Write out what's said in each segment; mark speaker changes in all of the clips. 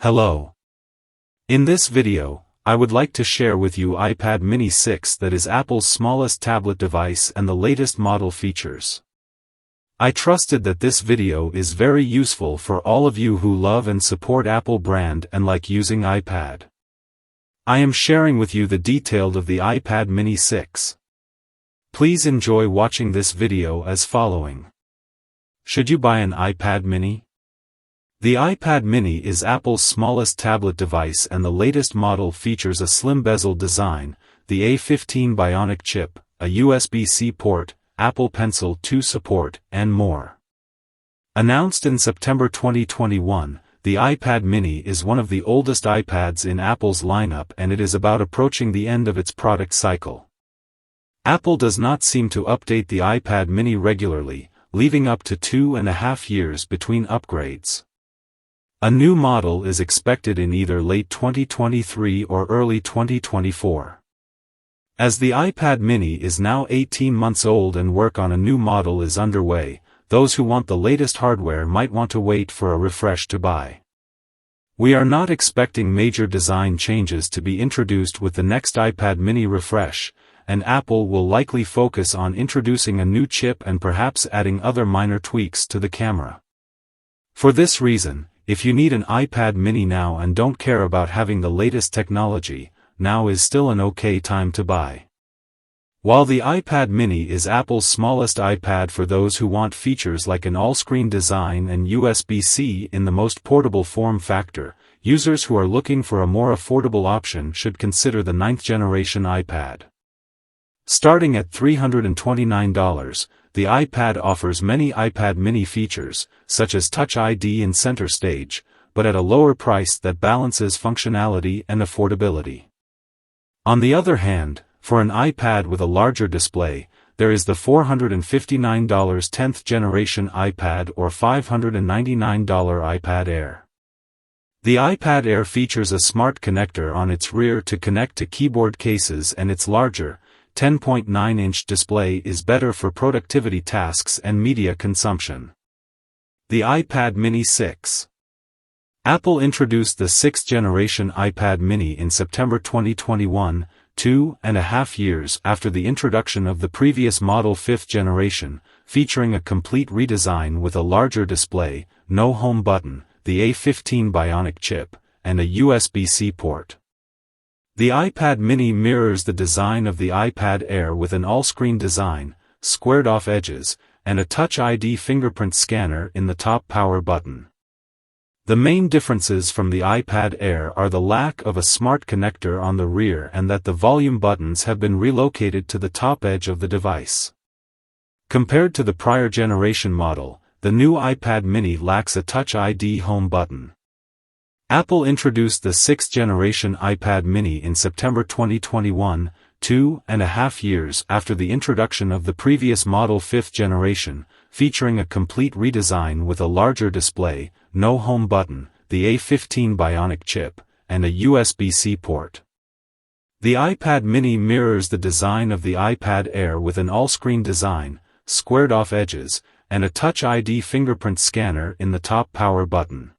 Speaker 1: Hello. In this video, I would like to share with you iPad mini 6 that is Apple's smallest tablet device and the latest model features. I trusted that this video is very useful for all of you who love and support Apple brand and like using iPad. I am sharing with you the detail of the iPad mini 6. Please enjoy watching this video as following. Should you buy an iPad mini? The iPad mini is Apple's smallest tablet device and the latest model features a slim bezel design, the A15 Bionic chip, a USB-C port, Apple Pencil 2 support, and more. Announced in September 2021, the iPad mini is one of the oldest iPads in Apple's lineup and it is about approaching the end of its product cycle. Apple does not seem to update the iPad mini regularly, leaving up to 2.5 years between upgrades. A new model is expected in either late 2023 or early 2024. As the iPad mini is now 18 months old and work on a new model is underway, those who want the latest hardware might want to wait for a refresh to buy. We are not expecting major design changes to be introduced with the next iPad mini refresh, and Apple will likely focus on introducing a new chip and perhaps adding other minor tweaks to the camera. For this reason, if you need an iPad mini now and don't care about having the latest technology, now is still an okay time to buy. While the iPad mini is Apple's smallest iPad for those who want features like an all-screen design and USB-C in the most portable form factor, users who are looking for a more affordable option should consider the 9th generation iPad. Starting at $329, the iPad offers many iPad mini features, such as Touch ID in center stage, but at a lower price that balances functionality and affordability. On the other hand, for an iPad with a larger display, there is the $459 10th generation iPad or $599 iPad Air. The iPad Air features a smart connector on its rear to connect to keyboard cases and its larger, 10.9-inch display is better for productivity tasks and media consumption. The iPad mini 6. Apple introduced the 6th generation iPad mini in September 2021, 2.5 years after the introduction of the previous model 5th generation, featuring a complete redesign with a larger display, no home button, the A15 Bionic chip, and a USB-C port. The iPad mini mirrors the design of the iPad Air with an all-screen design, squared-off edges, and a Touch ID fingerprint scanner in the top power button. The main differences from the iPad Air are the lack of a smart connector on the rear and that the volume buttons have been relocated to the top edge of the device. Compared to the prior generation model, the new iPad mini lacks a Touch ID home button. Apple introduced the 6th generation iPad mini in September 2021, 2.5 years after the introduction of the previous model 5th generation, featuring a complete redesign with a larger display, no home button, the A15 Bionic chip, and a USB-C port. The iPad mini mirrors the design of the iPad Air with an all-screen design, squared-off edges, and a Touch ID fingerprint scanner in the top power button.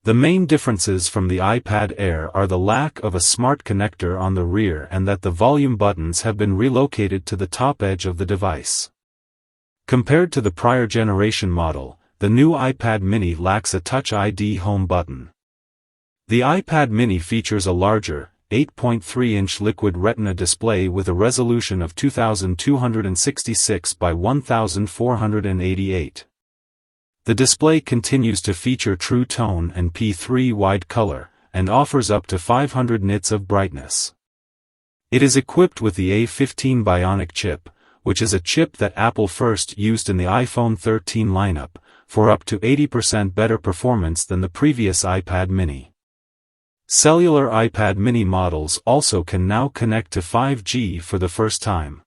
Speaker 1: The main differences from the iPad Air are the lack of a smart connector on the rear and that the volume buttons have been relocated to the top edge of the device. Compared to the prior generation model, the new iPad mini lacks a Touch ID home button. The iPad mini features a larger, 8.3-inch liquid retina display with a resolution of 2266 by 1488. The display continues to feature True Tone and P3 wide color, and offers up to 500 nits of brightness. It is equipped with the A15 Bionic chip, which is a chip that Apple first used in the iPhone 13 lineup, for up to 80% better performance than the previous iPad mini. Cellular iPad mini models also can now connect to 5G for the first time.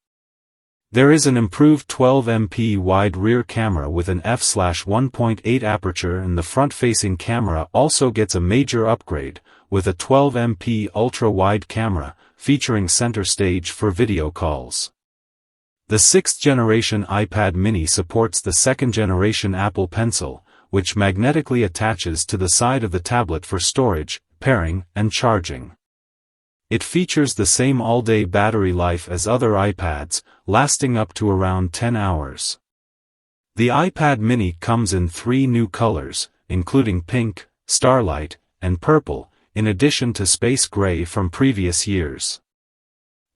Speaker 1: There is an improved 12MP wide rear camera with an f/1.8 aperture and the front-facing camera also gets a major upgrade, with a 12MP ultra-wide camera, featuring center stage for video calls. The 6th generation iPad mini supports the 2nd generation Apple Pencil, which magnetically attaches to the side of the tablet for storage, pairing, and charging. It features the same all-day battery life as other iPads, lasting up to around 10 hours. The iPad mini comes in 3 new colors, including pink, starlight, and purple, in addition to space gray from previous years.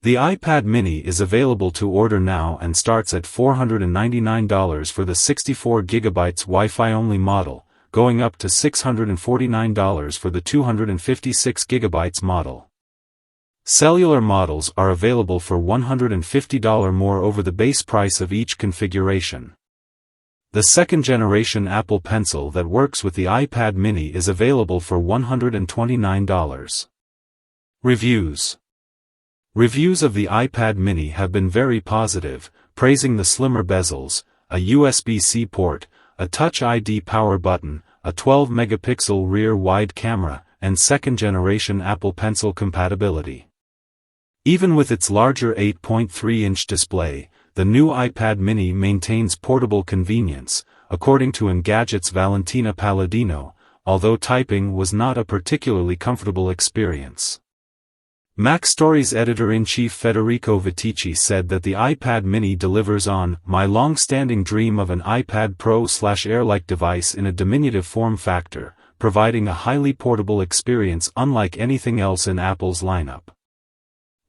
Speaker 1: The iPad mini is available to order now and starts at $499 for the 64GB Wi-Fi only model, going up to $649 for the 256GB model. Cellular models are available for $150 more over the base price of each configuration. The second-generation Apple Pencil that works with the iPad mini is available for $129. Reviews. Reviews of the iPad mini have been very positive, praising the slimmer bezels, a USB-C port, a Touch ID power button, a 12-megapixel rear-wide camera, and second-generation Apple Pencil compatibility. Even with its larger 8.3-inch display, the new iPad mini maintains portable convenience, according to Engadget's Valentina Palladino, although typing was not a particularly comfortable experience. MacStories editor-in-chief Federico Viticci said that the iPad mini delivers on my long-standing dream of an iPad Pro/Air-like device in a diminutive form factor, providing a highly portable experience unlike anything else in Apple's lineup.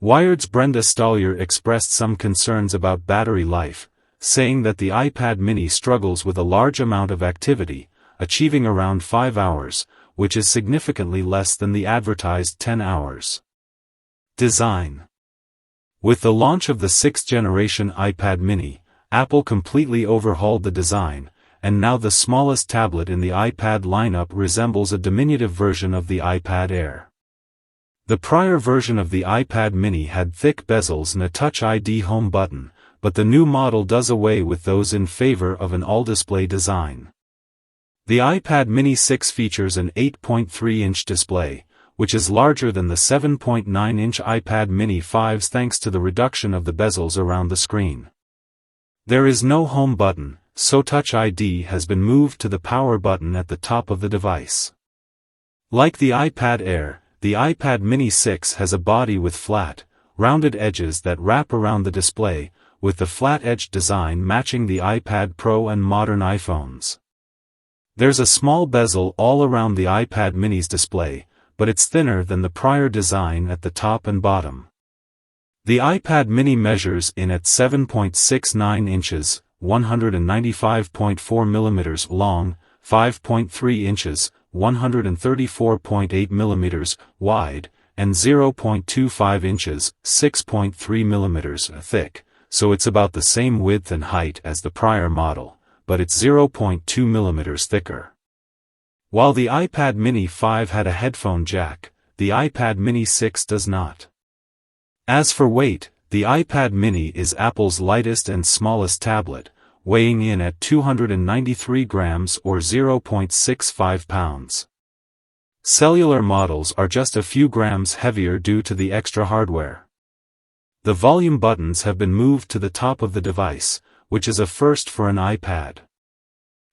Speaker 1: Wired's Brenda Stollier expressed some concerns about battery life, saying that the iPad mini struggles with a large amount of activity, achieving around 5 hours, which is significantly less than the advertised 10 hours. Design. With the launch of the 6th-generation iPad mini, Apple completely overhauled the design, and now the smallest tablet in the iPad lineup resembles a diminutive version of the iPad Air. The prior version of the iPad mini had thick bezels and a Touch ID home button, but the new model does away with those in favor of an all-display design. The iPad mini 6 features an 8.3-inch display, which is larger than the 7.9-inch iPad mini 5's thanks to the reduction of the bezels around the screen. There is no home button, so Touch ID has been moved to the power button at the top of the device. Like the iPad Air, the iPad mini 6 has a body with flat, rounded edges that wrap around the display, with the flat-edged design matching the iPad Pro and modern iPhones. There's a small bezel all around the iPad mini's display, but it's thinner than the prior design at the top and bottom. The iPad mini measures in at 7.69 inches, 195.4 millimeters long, 5.3 inches, 134.8 millimeters wide, and 0.25 inches, 6.3 millimeters thick, so it's about the same width and height as the prior model, but it's 0.2 millimeters thicker. While the iPad mini 5 had a headphone jack, the iPad mini 6 does not. As for weight, the iPad mini is Apple's lightest and smallest tablet, weighing in at 293 grams or 0.65 pounds. Cellular models are just a few grams heavier due to the extra hardware. The volume buttons have been moved to the top of the device, which is a first for an iPad.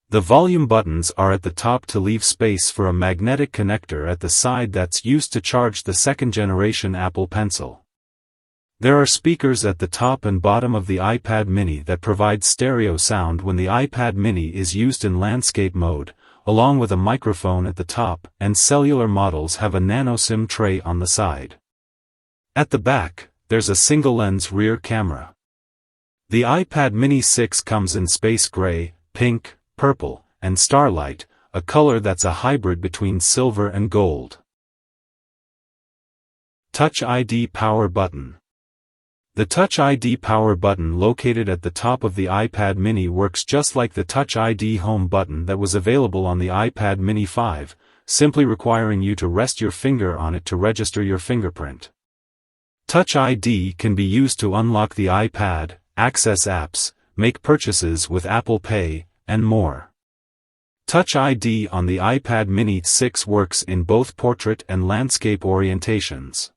Speaker 1: The volume buttons are at the top to leave space for a magnetic connector at the side that's used to charge the second-generation Apple Pencil. There are speakers at the top and bottom of the iPad mini that provide stereo sound when the iPad mini is used in landscape mode, along with a microphone at the top, and cellular models have a nano SIM tray on the side. At the back, there's a single-lens rear camera. The iPad mini 6 comes in space gray, pink, purple, and starlight, a color that's a hybrid between silver and gold. Touch ID power button. The Touch ID power button located at the top of the iPad mini works just like the Touch ID home button that was available on the iPad mini 5, simply requiring you to rest your finger on it to register your fingerprint. Touch ID can be used to unlock the iPad, access apps, make purchases with Apple Pay, and more. Touch ID on the iPad mini 6 works in both portrait and landscape orientations.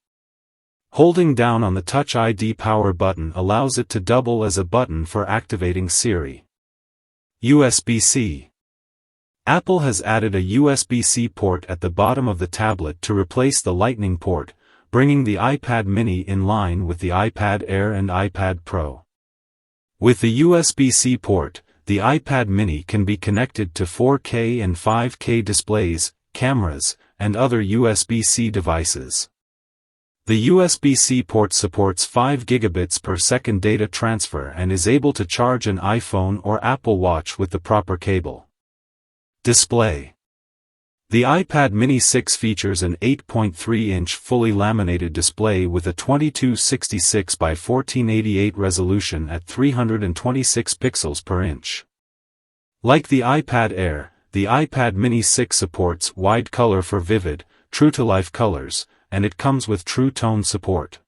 Speaker 1: Holding down on the Touch ID power button allows it to double as a button for activating Siri. USB-C. Apple has added a USB-C port at the bottom of the tablet to replace the Lightning port, bringing the iPad mini in line with the iPad Air and iPad Pro. With the USB-C port, the iPad mini can be connected to 4K and 5K displays, cameras, and other USB-C devices. The USB-C port supports 5 gigabits per second data transfer and is able to charge an iPhone or Apple Watch with the proper cable. Display. The iPad mini 6 features an 8.3-inch fully laminated display with a 2266 by 1488 resolution at 326 pixels per inch. Like the iPad Air, the iPad mini 6 supports wide color for vivid, true-to-life colors, and it comes with True Tone support.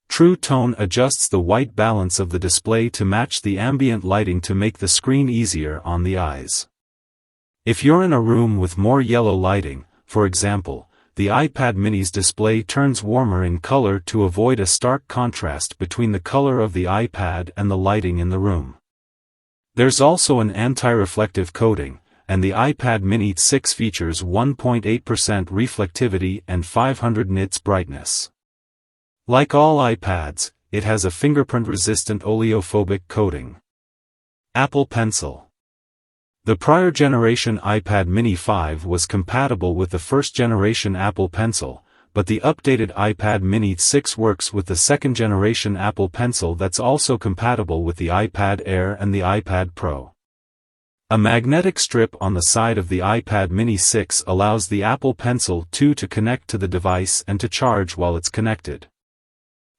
Speaker 1: True Tone adjusts the white balance of the display to match the ambient lighting to make the screen easier on the eyes. If you're in a room with more yellow lighting, for example, the iPad mini's display turns warmer in color to avoid a stark contrast between the color of the iPad and the lighting in the room. There's also an anti-reflective coating, and the iPad mini 6 features 1.8% reflectivity and 500 nits brightness. Like all iPads, it has a fingerprint-resistant oleophobic coating. Apple Pencil. The prior generation iPad mini 5 was compatible with the first generation Apple Pencil, but the updated iPad mini 6 works with the second generation Apple Pencil that's also compatible with the iPad Air and the iPad Pro. A magnetic strip on the side of the iPad mini 6 allows the Apple Pencil 2 to connect to the device and to charge while it's connected.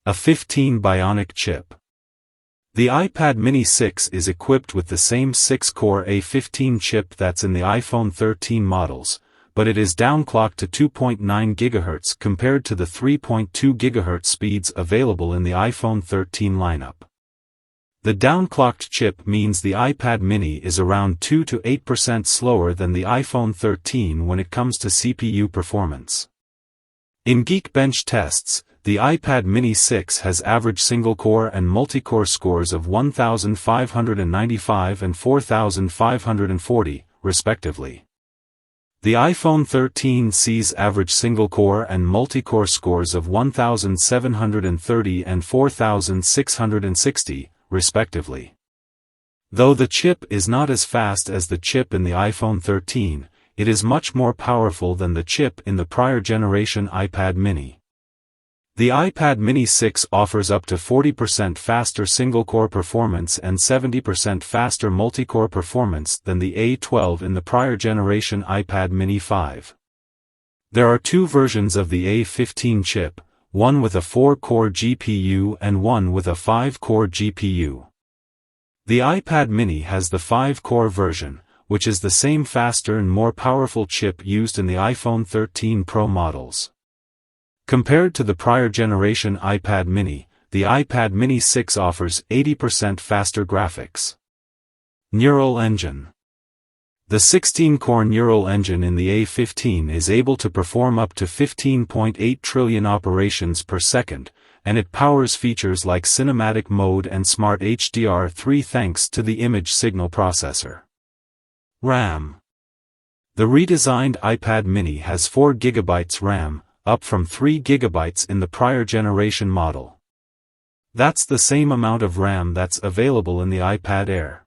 Speaker 1: A 15 Bionic chip. The iPad mini 6 is equipped with the same 6-core A15 chip that's in the iPhone 13 models, but it is downclocked to 2.9 GHz compared to the 3.2 GHz speeds available in the iPhone 13 lineup. The downclocked chip means the iPad mini is around 2 to 8% slower than the iPhone 13 when it comes to CPU performance. In Geekbench tests, the iPad mini 6 has average single-core and multi-core scores of 1,595 and 4,540, respectively. The iPhone 13 sees average single-core and multi-core scores of 1,730 and 4,660, respectively. Though the chip is not as fast as the chip in the iPhone 13, it is much more powerful than the chip in the prior generation iPad mini. The iPad mini 6 offers up to 40% faster single-core performance and 70% faster multi-core performance than the A12 in the prior generation iPad mini 5. There are two versions of the A15 chip, one with a 4-core GPU and one with a 5-core GPU. The iPad mini has the 5-core version, which is the same faster and more powerful chip used in the iPhone 13 Pro models. Compared to the prior generation iPad mini, the iPad mini 6 offers 80% faster graphics. Neural Engine. The 16-core neural engine in the A15 is able to perform up to 15.8 trillion operations per second, and it powers features like cinematic mode and smart HDR3 thanks to the image signal processor. RAM. The redesigned iPad mini has 4 GB RAM, up from 3 GB in the prior generation model. That's the same amount of RAM that's available in the iPad Air.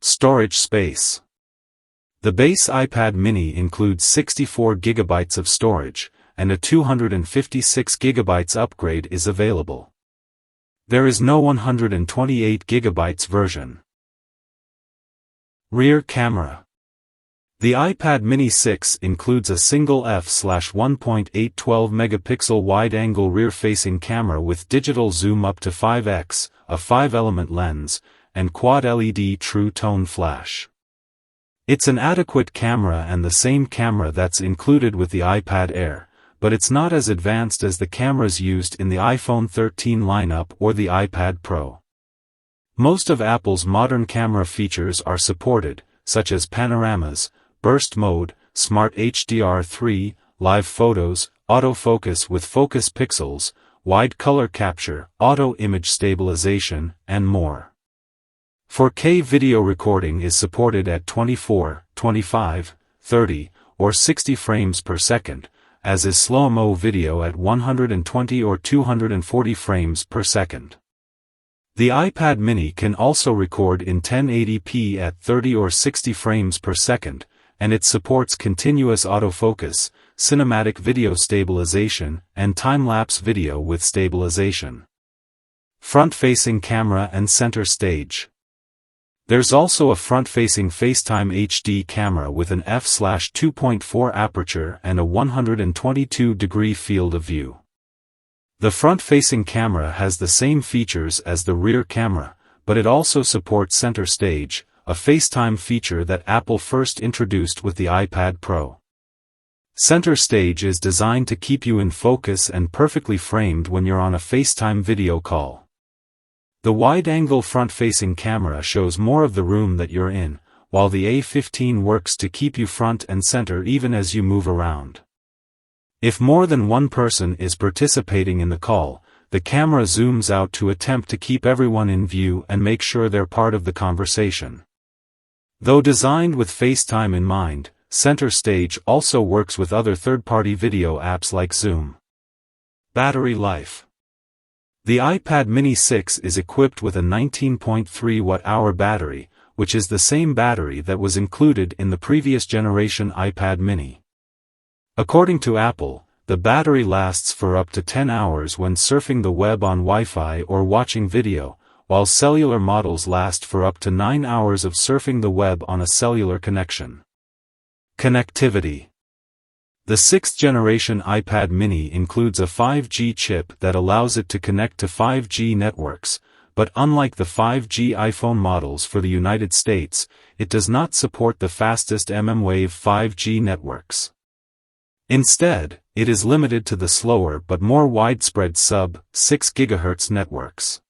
Speaker 1: Storage space. The base iPad mini includes 64 GB of storage, and a 256 GB upgrade is available. There is no 128 GB version. Rear camera. The iPad mini 6 includes a single f/1.8 12-megapixel wide-angle rear-facing camera with digital zoom up to 5x, a 5-element lens, and quad-LED True Tone flash. It's an adequate camera and the same camera that's included with the iPad Air, but it's not as advanced as the cameras used in the iPhone 13 lineup or the iPad Pro. Most of Apple's modern camera features are supported, such as panoramas, burst mode, smart HDR3, live photos, autofocus with focus pixels, wide color capture, auto image stabilization, and more. 4K video recording is supported at 24, 25, 30, or 60 frames per second, as is slow-mo video at 120 or 240 frames per second. The iPad mini can also record in 1080p at 30 or 60 frames per second, and it supports continuous autofocus, cinematic video stabilization, and time-lapse video with stabilization. Front-facing camera and center stage. There's also a front-facing FaceTime HD camera with an f/2.4 aperture and a 122-degree field of view. The front-facing camera has the same features as the rear camera, but it also supports center stage, a FaceTime feature that Apple first introduced with the iPad Pro. Center stage is designed to keep you in focus and perfectly framed when you're on a FaceTime video call. The wide-angle front-facing camera shows more of the room that you're in, while the A15 works to keep you front and center even as you move around. If more than one person is participating in the call, the camera zooms out to attempt to keep everyone in view and make sure they're part of the conversation. Though designed with FaceTime in mind, center stage also works with other third-party video apps like Zoom. Battery life. The iPad mini 6 is equipped with a 19.3 watt-hour battery, which is the same battery that was included in the previous generation iPad mini. According to Apple, the battery lasts for up to 10 hours when surfing the web on Wi-Fi or watching video, while cellular models last for up to 9 hours of surfing the web on a cellular connection. Connectivity. The 6th generation iPad mini includes a 5G chip that allows it to connect to 5G networks, but unlike the 5G iPhone models for the United States, it does not support the fastest mmWave 5G networks. Instead, it is limited to the slower but more widespread sub-6 GHz networks.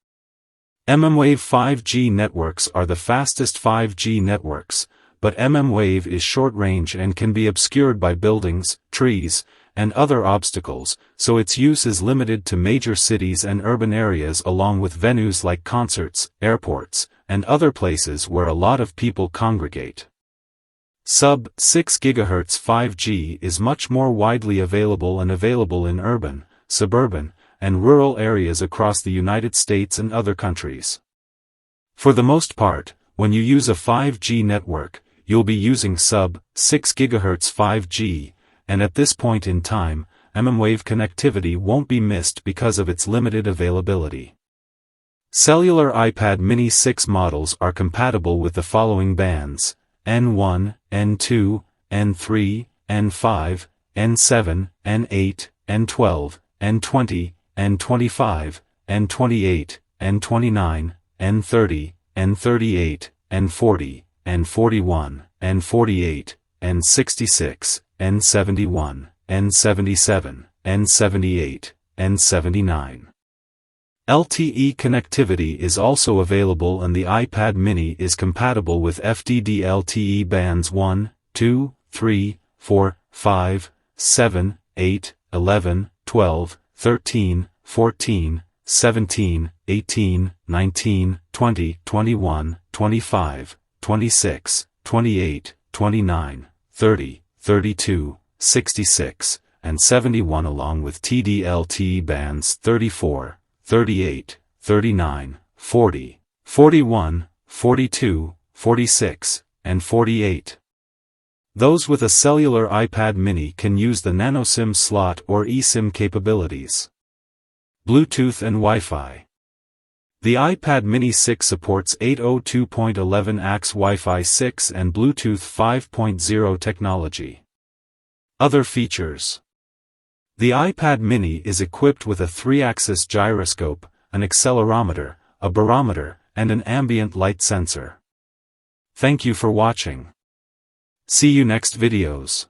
Speaker 1: mmWave 5G networks are the fastest 5G networks, but mmWave is short-range and can be obscured by buildings, trees, and other obstacles, so its use is limited to major cities and urban areas along with venues like concerts, airports, and other places where a lot of people congregate. Sub-6 GHz 5G is much more widely available and available in urban, suburban, and rural areas across the United States and other countries. For the most part, when you use a 5G network, you'll be using sub-6 GHz 5G, and at this point in time, mmWave connectivity won't be missed because of its limited availability. Cellular iPad mini 6 models are compatible with the following bands: N1, N2, N3, N5, N7, N8, N12, N20, N25, N28, N29, N30, N38, N40, N41, N48, N66, N71, N77, N78, N79. LTE connectivity is also available and the iPad mini is compatible with FDD LTE bands 1, 2, 3, 4, 5, 7, 8, 11, 12, 13, 14, 17, 18, 19, 20, 21, 25, 26, 28, 29, 30, 32, 66, and 71 along with TD-LTE bands 34, 38, 39, 40, 41, 42, 46, and 48. Those with a cellular iPad mini can use the nano-SIM slot or eSIM capabilities. Bluetooth and Wi-Fi. The iPad mini 6 supports 802.11ax Wi-Fi 6 and Bluetooth 5.0 technology. Other features. The iPad mini is equipped with a 3-axis gyroscope, an accelerometer, a barometer, and an ambient light sensor. Thank you for watching. See you next videos.